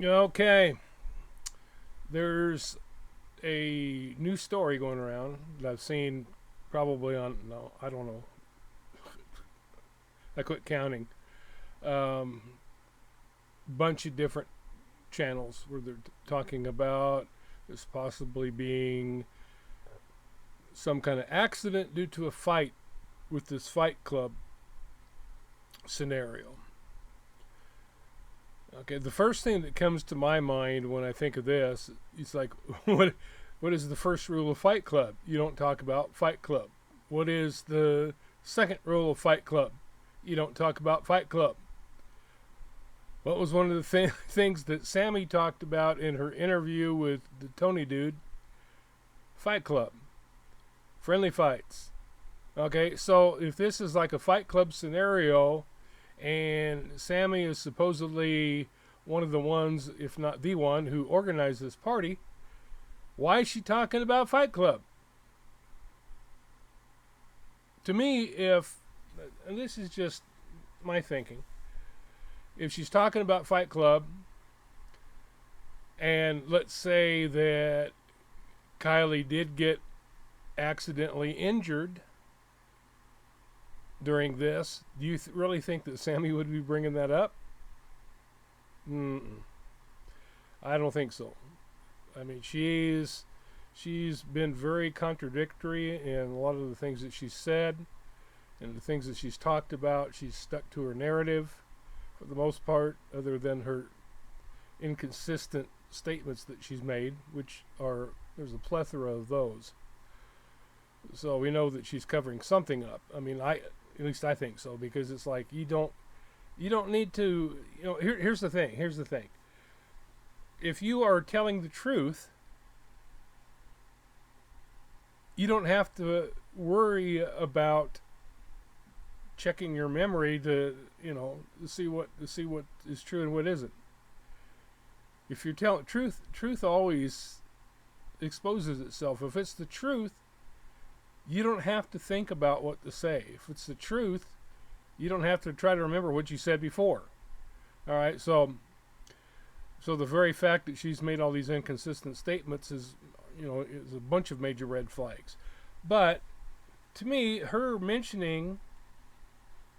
Okay, there's a new story going around that I've seen probably on, no, I don't know, I quit counting. Um, Bunch of different channels where they're talking about this possibly being some kind of accident due to a fight with this fight club scenario. Okay, the first thing that comes to my mind when I think of this is like, what is the first rule of Fight Club? You don't talk about Fight Club. What is the second rule of Fight Club? You don't talk about Fight Club. What was one of the things that Sammy talked about in her interview with the Tony dude? Fight Club. Friendly fights. Okay, so if this is like a Fight Club scenario, and Sammy is supposedly one of the ones, if not the one, who organized this party, why is she talking about Fight Club? To me, and this is just my thinking, if she's talking about Fight Club, and let's say that Kiely did get accidentally injured during this, do you really think that Sammy would be bringing that up? Mm-mm. I don't think so. I mean, she's been very contradictory in a lot of the things that she's said and the things that she's talked about. She's stuck to her narrative for the most part, other than her inconsistent statements that she's made, which are there's a plethora of those. So we know that she's covering something up. I mean, I at least I think so, because it's like you don't need to. Here's the thing. Here's the thing. If you are telling the truth, you don't have to worry about checking your memory to see what is true and what isn't. If you're telling truth always exposes itself. If it's the truth, you don't have to think about what to say. If it's the truth, you don't have to try to remember what you said before. All right, so the very fact that she's made all these inconsistent statements is a bunch of major red flags. But to me, her mentioning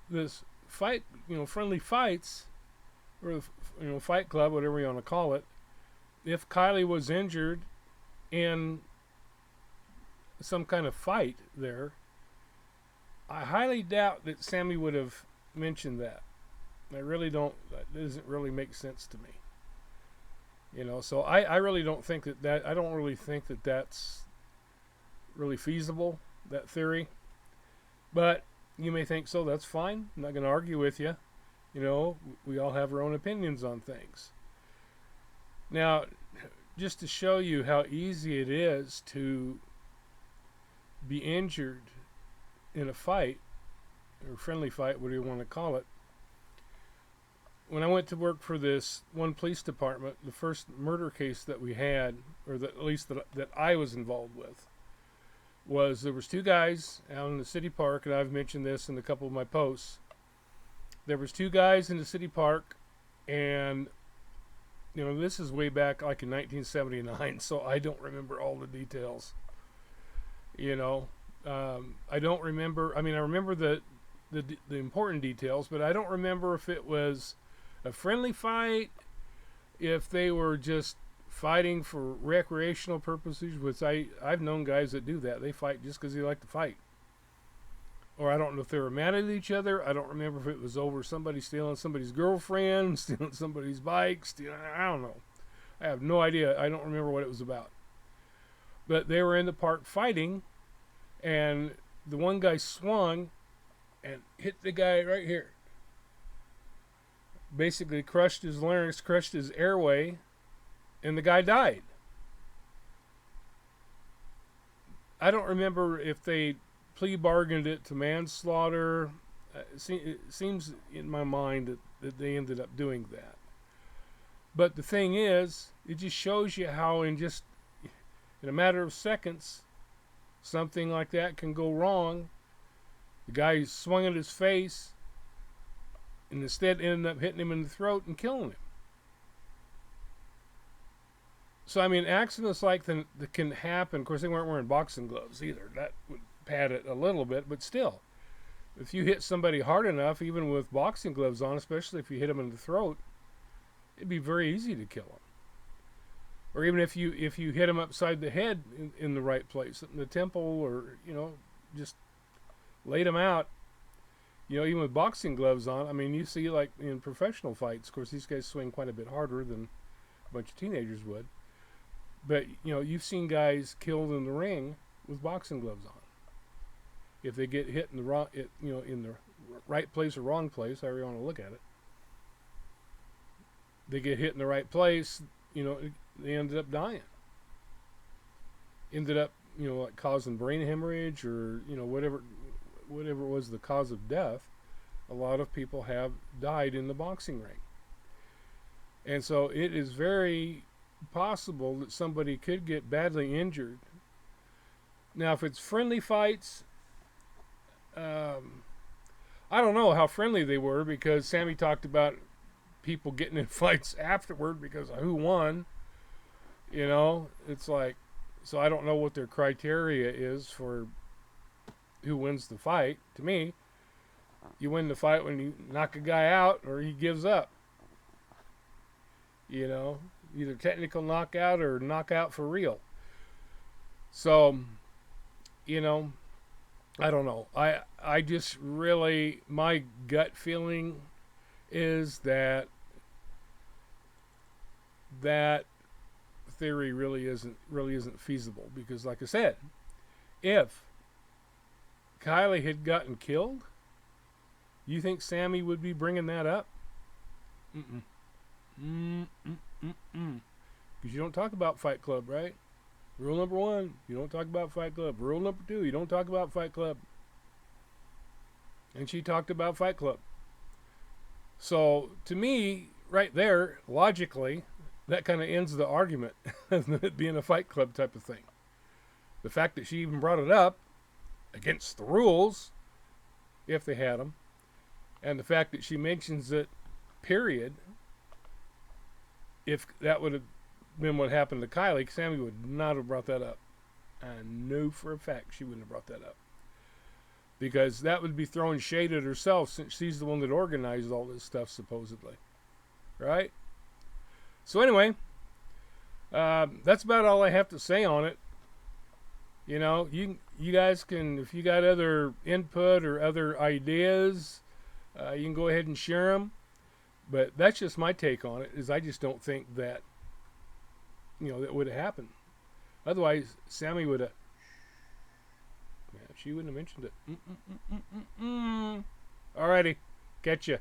this fight, friendly fights, or Fight Club, whatever you want to call it, if Kiely was injured in some kind of fight there, I highly doubt that Sammy would have mentioned that. I really don't. That doesn't really make sense to me. So I really don't think that I don't really think that that's really feasible, that theory. But you may think so. That's fine. I'm not going to argue with you. We all have our own opinions on things. Now, just to show you how easy it is to be injured in a fight, or friendly fight, whatever you want to call it. When I went to work for this one police department, the first murder case that we had, or that at least that I was involved with, was there was two guys out in the city park, and I've mentioned this in a couple of my posts. There was two guys in the city park, and this is way back like in 1979, so I don't remember all the details. I don't remember. I mean, I remember the important details, but I don't remember if it was a friendly fight, if they were just fighting for recreational purposes, which I've known guys that do that. They fight just because they like to fight. Or I don't know if they were mad at each other. I don't remember if it was over somebody stealing somebody's girlfriend, stealing somebody's bike, I don't know. I have no idea. I don't remember what it was about. But they were in the park fighting, and the one guy swung and hit the guy right here. Basically crushed his larynx, crushed his airway, and the guy died. I don't remember if they plea bargained it to manslaughter. It seems in my mind that they ended up doing that. But the thing is, it just shows you how in a matter of seconds, something like that can go wrong. The guy swung at his face, and instead ended up hitting him in the throat and killing him. So I mean, accidents like that can happen. Of course, they weren't wearing boxing gloves either. That would pad it a little bit, but still, if you hit somebody hard enough, even with boxing gloves on, especially if you hit them in the throat, it'd be very easy to kill them. Or even if you hit them upside the head in the right place, in the temple, or just laid them out. Even with boxing gloves on, I mean, you see like in professional fights. Of course, these guys swing quite a bit harder than a bunch of teenagers would. But you've seen guys killed in the ring with boxing gloves on. If they get hit in the wrong, in the right place or wrong place, however you want to look at it, they get hit in the right place. They ended up dying. Ended up, like causing brain hemorrhage or whatever was the cause of death. A lot of people have died in the boxing ring, and so it is very possible that somebody could get badly injured. Now, if it's friendly fights, I don't know how friendly they were, because Sammy talked about people getting in fights afterward because of who won. It's like, so I don't know what their criteria is for who wins the fight. To me, you win the fight when you knock a guy out or he gives up. Either technical knockout or knockout for real. So, I don't know. I just really, my gut feeling is that theory really isn't feasible, because like I said, if Kiely had gotten killed, you think Sammy would be bringing that up? Because you don't talk about Fight Club, right? Rule number 1, you don't talk about Fight Club. Rule number 2, you don't talk about Fight Club. And she talked about Fight Club. So, to me, right there, logically, that kind of ends the argument of it being a Fight Club type of thing. The fact that she even brought it up against the rules, if they had them, and the fact that she mentions it, period, if that would have been what happened to Kiely, Sammy would not have brought that up. I know for a fact she wouldn't have brought that up. Because that would be throwing shade at herself, since she's the one that organized all this stuff, supposedly. Right? So anyway, that's about all I have to say on it. You guys can, if you got other input or other ideas, you can go ahead and share them. But that's just my take on it, is I just don't think that, that would have happened. Otherwise, Sammy would have, she wouldn't have mentioned it. Alrighty, catch ya.